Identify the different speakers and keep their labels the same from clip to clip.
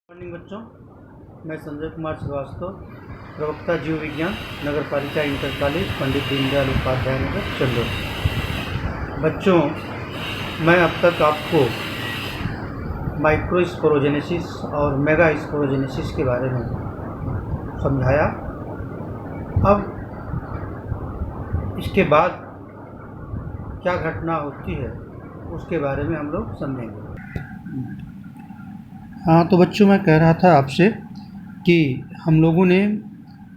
Speaker 1: Morning बच्चों, मैं संजय कुमार श्रीवास्तव, प्रवक्ता जीव विज्ञान, नगर पालिका इंटर कॉलेज, पंडित दीनदयाल उपाध्याय नगर, चंदौली। बच्चों, मैं अब तक आपको माइक्रोस्पोरोजेनेसिस और मेगा स्पोरोजेनेसिस के बारे में समझाया। अब इसके बाद क्या घटना होती है उसके बारे में हम लोग समझेंगे। हाँ, तो बच्चों, मैं कह रहा था आपसे कि हम लोगों ने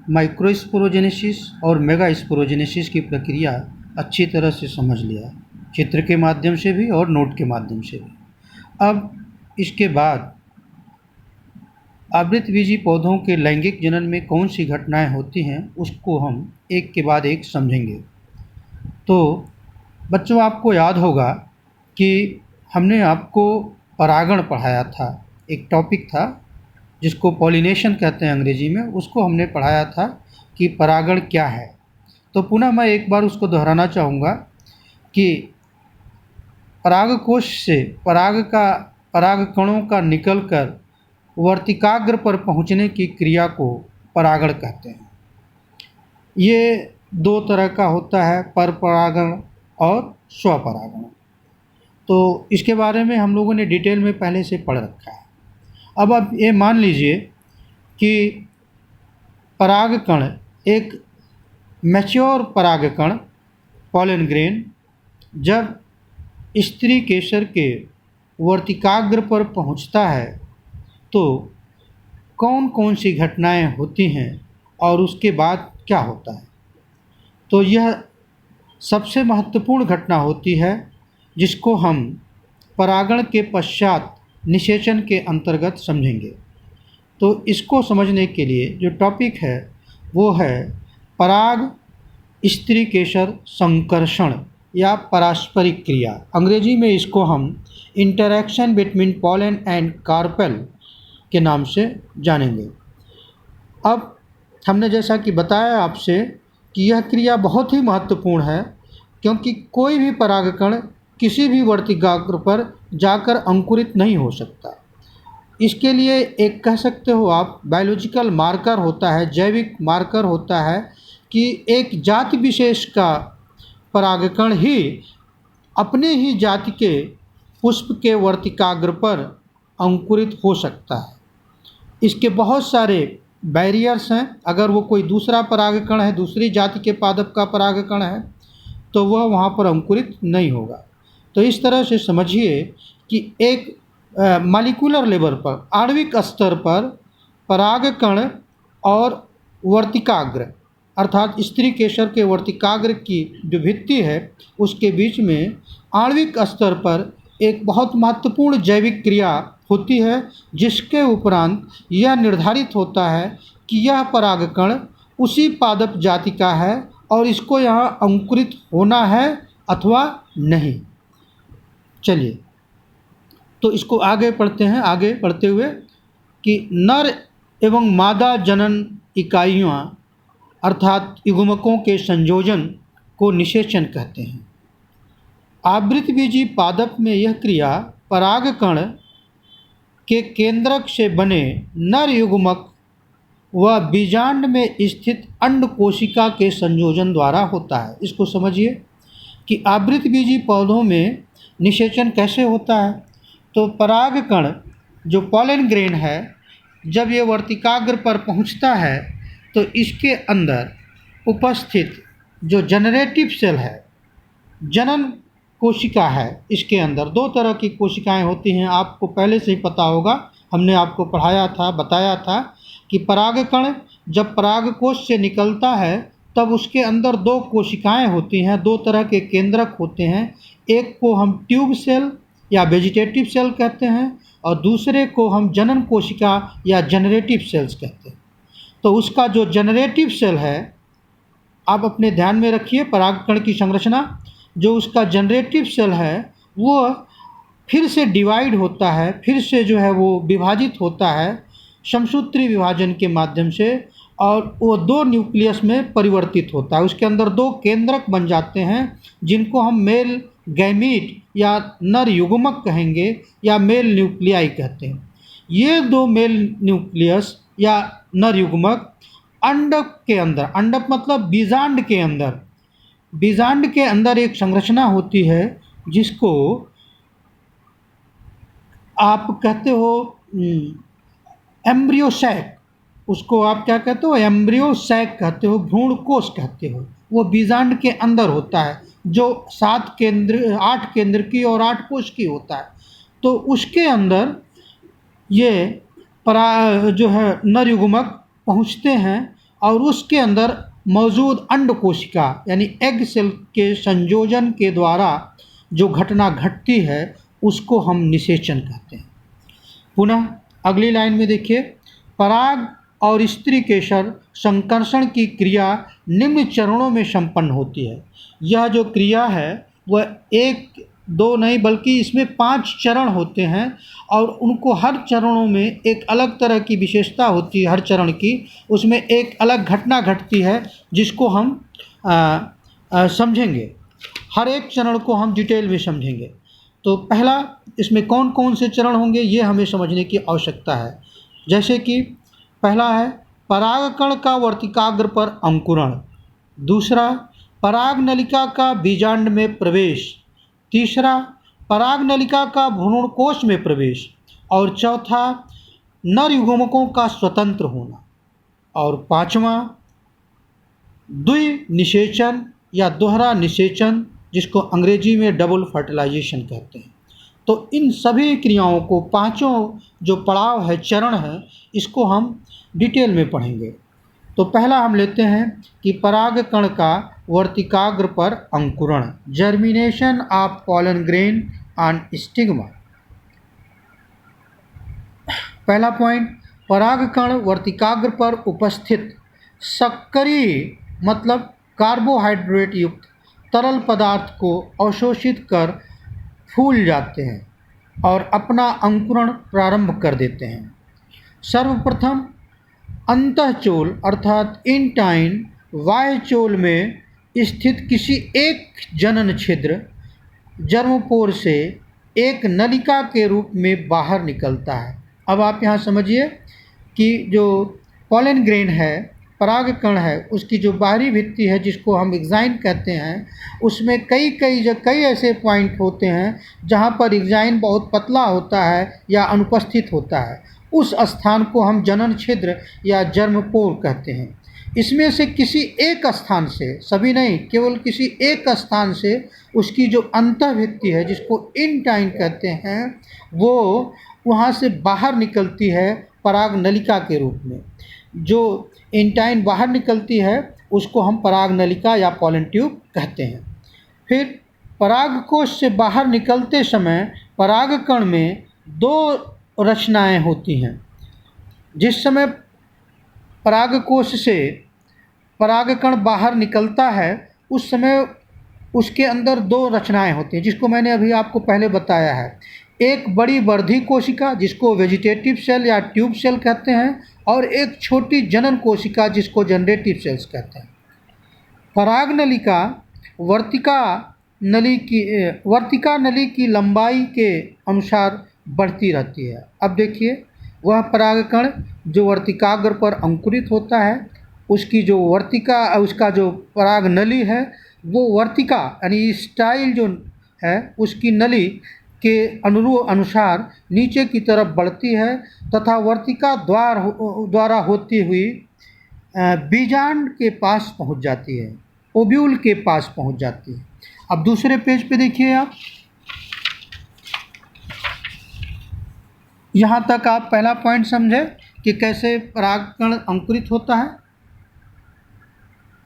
Speaker 1: माइक्रोस्पोरोजेनेसिस और मेगा स्पोरोजेनेसिस की प्रक्रिया अच्छी तरह से समझ लिया, चित्र के माध्यम से भी और नोट के माध्यम से भी। अब इसके बाद आवृतबीजी पौधों के लैंगिक जनन में कौन सी घटनाएं होती हैं उसको हम एक के बाद एक समझेंगे। तो बच्चों, आपको याद होगा कि हमने आपको परागण पढ़ाया था। एक टॉपिक था जिसको पॉलिनेशन कहते हैं अंग्रेजी में, उसको हमने पढ़ाया था कि परागण क्या है। तो पुनः मैं एक बार उसको दोहराना चाहूँगा कि परागकोश से परागकणों का निकलकर वर्तिकाग्र पर पहुँचने की क्रिया को परागण कहते हैं। ये दो तरह का होता है, परपरागण और स्वपरागण। तो इसके बारे में हम लोगों ने डिटेल में पहले से पढ़ रखा है। अब आप ये मान लीजिए कि परागकण, एक मैच्योर परागकण पॉलन ग्रेन, जब स्त्री केसर के वर्तिकाग्र पर पहुंचता है तो कौन कौन सी घटनाएं होती हैं और उसके बाद क्या होता है। तो यह सबसे महत्वपूर्ण घटना होती है जिसको हम परागण के पश्चात निषेचन के अंतर्गत समझेंगे। तो इसको समझने के लिए जो टॉपिक है वो है पराग स्त्री केसर संकर्षण या पारस्परिक क्रिया। अंग्रेजी में इसको हम interaction between pollen and carpel के नाम से जानेंगे। अब हमने जैसा कि बताया आपसे कि यह क्रिया बहुत ही महत्वपूर्ण है, क्योंकि कोई भी परागकण किसी भी वर्तिकाग्र पर जाकर अंकुरित नहीं हो सकता। इसके लिए एक कह सकते हो आप बायोलॉजिकल मार्कर होता है, जैविक मार्कर होता है कि एक जाति विशेष का परागकण ही अपने ही जाति के पुष्प के वर्तिकाग्र पर अंकुरित हो सकता है। इसके बहुत सारे बैरियर्स हैं। अगर वो कोई दूसरा परागकण है, दूसरी जाति के पादप का परागकण है, तो वह वहाँ पर अंकुरित नहीं होगा। तो इस तरह से समझिए कि एक मॉलिक्यूलर लेवल पर, आणविक स्तर पर परागकण और वर्तिकाग्र अर्थात स्त्री केसर के वर्तिकाग्र की जो भित्ति है उसके बीच में आणविक स्तर पर एक बहुत महत्वपूर्ण जैविक क्रिया होती है, जिसके उपरांत यह निर्धारित होता है कि यह परागकण उसी पादप जाति का है और इसको यहाँ अंकुरित होना है अथवा नहीं। चलिए, तो इसको आगे पढ़ते हैं। आगे बढ़ते हुए कि नर एवं मादा जनन इकाइयाँ अर्थात युग्मकों के संयोजन को निषेचन कहते हैं। आवृतबीजी पादप में यह क्रिया परागकण के केंद्रक से बने नर युग्मक व बीजांड में स्थित अंड कोशिका के संयोजन द्वारा होता है। इसको समझिए कि आवृतबीजी पौधों में निषेचन कैसे होता है। तो परागकण जो पॉलन ग्रेन है, जब ये वर्तिकाग्र पर पहुंचता है तो इसके अंदर उपस्थित जो जनरेटिव सेल है, जनन कोशिका है, इसके अंदर दो तरह की कोशिकाएं होती हैं। आपको पहले से ही पता होगा, हमने आपको पढ़ाया था, बताया था कि परागकण जब परागकोश से निकलता है तब उसके अंदर दो कोशिकाएं होती हैं, दो तरह के केंद्रक होते हैं। एक को हम ट्यूब सेल या वेजिटेटिव सेल कहते हैं और दूसरे को हम जनन कोशिका या जनरेटिव सेल्स कहते हैं। तो उसका जो जनरेटिव सेल है, आप अपने ध्यान में रखिए परागकण की संरचना, जो उसका जनरेटिव सेल है वो फिर से डिवाइड होता है, फिर से जो है वो विभाजित होता है समसूत्री विभाजन के माध्यम से, और वो दो न्यूक्लियस में परिवर्तित होता है। उसके अंदर दो केंद्रक बन जाते हैं जिनको हम मेल गैमीट या नर युग्मक कहेंगे या मेल न्यूक्लियाई कहते हैं। ये दो मेल न्यूक्लियस या नर युग्मक अंडक के अंदर, अंडक मतलब बीजांड के अंदर, बीजांड के अंदर एक संरचना होती है जिसको आप कहते हो एम्ब्रियोसैक, उसको आप क्या कहते हो, एम्ब्रियोसैक कहते हो, भ्रूण कोष कहते हो। वो बीजांड के अंदर होता है जो 8 केंद्र की और 8 कोष की होता है। तो उसके अंदर ये जो है नर युग्मक पहुँचते हैं और उसके अंदर मौजूद अंड कोशिका यानी एग सेल के संयोजन के द्वारा जो घटना घटती है उसको हम निषेचन कहते हैं। पुनः अगली लाइन में देखिए, पराग और स्त्री केसर संकर्षण की क्रिया निम्न चरणों में संपन्न होती है। यह जो क्रिया है वह 1 2 नहीं बल्कि इसमें 5 चरण होते हैं और उनको हर चरणों में एक अलग तरह की विशेषता होती है। हर चरण की उसमें एक अलग घटना घटती है जिसको हम समझेंगे, हर एक चरण को हम डिटेल में समझेंगे। तो पहला इसमें कौन कौन से चरण होंगे ये हमें समझने की आवश्यकता है। जैसे कि पहला है परागकण का वर्तिकाग्र पर अंकुरण, दूसरा पराग नलिका का बीजांड में प्रवेश, तीसरा पराग नलिका का भ्रूणकोश में प्रवेश और चौथा नर युग्मकों का स्वतंत्र होना और पांचवा द्विनिषेचन या दोहरा निषेचन जिसको अंग्रेजी में डबल फर्टिलाइजेशन कहते हैं। तो इन सभी क्रियाओं को पांचों जो पड़ाव है, चरण है, इसको हम डिटेल में पढ़ेंगे। तो पहला हम लेते हैं कि परागकण का वर्तिकाग्र पर अंकुरण, germination of pollen grain on stigma. पहला पॉइंट, परागकण वर्तिकाग्र पर उपस्थित सक्रिय मतलब कार्बोहाइड्रेट युक्त तरल पदार्थ को अवशोषित कर फूल जाते हैं और अपना अंकुरण प्रारंभ कर देते हैं। सर्वप्रथम अंतःचोल अर्थात इंटाइन बाह्यचोल में स्थित किसी एक जनन छिद्र जर्मपोर से एक नलिका के रूप में बाहर निकलता है। अब आप यहाँ समझिए कि जो पॉलन ग्रेन है, परागकण है, उसकी जो बाहरी भित्ति है जिसको हम एग्जाइन कहते हैं, उसमें कई ऐसे पॉइंट होते हैं जहाँ पर एग्जाइन बहुत पतला होता है या अनुपस्थित होता है। उस स्थान को हम जनन छिद्र या जर्मपोर कहते हैं। इसमें से किसी एक स्थान से, सभी नहीं, केवल किसी एक स्थान से उसकी जो अंतःभित्ति है जिसको इंटाइन कहते हैं वो वहाँ से बाहर निकलती है पराग नलिका के रूप में। जो इंटाइन बाहर निकलती है उसको हम पराग नलिका या पॉलन ट्यूब कहते हैं। फिर परागकोश से बाहर निकलते समय परागकण में 2 रचनाएं होती हैं। जिस समय परागकोश से परागकण बाहर निकलता है उस समय उसके अंदर 2 रचनाएं होती हैं जिसको मैंने अभी आपको पहले बताया है। एक बड़ी वर्धी कोशिका जिसको वेजिटेटिव सेल या ट्यूब सेल कहते हैं और एक छोटी जनन कोशिका जिसको जनरेटिव सेल्स कहते हैं। पराग नलिका वर्तिका नली की लंबाई के अनुसार बढ़ती रहती है। अब देखिए, वह परागकण जो वर्तिकाग्र पर अंकुरित होता है उसकी जो उसका जो पराग नली है वो वर्तिका यानी स्टाइल जो है उसकी नली के अनुसार नीचे की तरफ बढ़ती है तथा वर्तिका द्वारा होती हुई बीजांड के पास पहुंच जाती है, ओव्यूल के पास पहुंच जाती है। अब दूसरे पेज पे देखिए आप, यहाँ तक आप पहला पॉइंट समझे कि कैसे परागकण अंकुरित होता है।